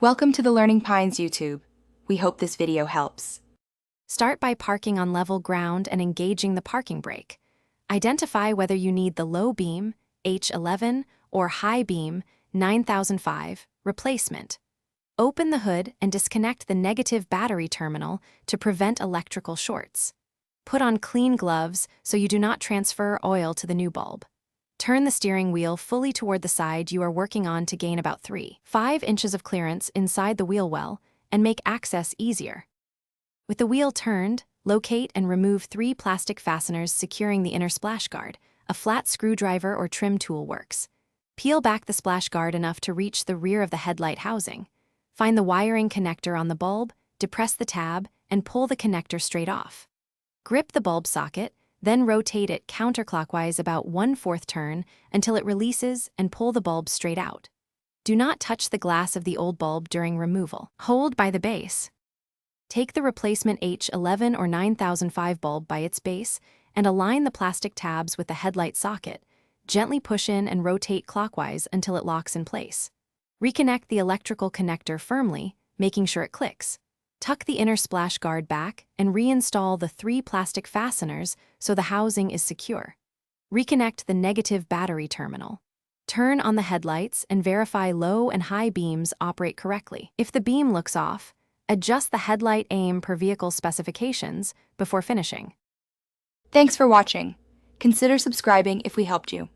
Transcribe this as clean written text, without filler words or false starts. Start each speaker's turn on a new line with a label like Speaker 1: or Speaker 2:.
Speaker 1: Welcome to the Learning Pines YouTube. We hope this video helps.
Speaker 2: Start by parking on level ground and engaging the parking brake. Identify whether you need the low beam, H11, or high beam, 9005, replacement. Open the hood and disconnect the negative battery terminal to prevent electrical shorts. Put on clean gloves so you do not transfer oil to the new bulb. Turn the steering wheel fully toward the side you are working on to gain about 3-5 inches of clearance inside the wheel well and make access easier. With the wheel turned, locate and remove 3 plastic fasteners securing the inner splash guard. A flat screwdriver or trim tool works. Peel back the splash guard enough to reach the rear of the headlight housing. Find the wiring connector on the bulb, depress the tab, and pull the connector straight off. Grip the bulb socket, then rotate it counterclockwise about 1/4 turn until it releases and pull the bulb straight out. Do not touch the glass of the old bulb during removal. Hold by the base. Take the replacement H11 or 9005 bulb by its base and align the plastic tabs with the headlight socket. Gently push in and rotate clockwise until it locks in place. Reconnect the electrical connector firmly, making sure it clicks. Tuck the inner splash guard back and reinstall the 3 plastic fasteners so the housing is secure. Reconnect the negative battery terminal. Turn on the headlights and verify low and high beams operate correctly. If the beam looks off, adjust the headlight aim per vehicle specifications before finishing.
Speaker 1: Thanks for watching. Consider subscribing if we helped you.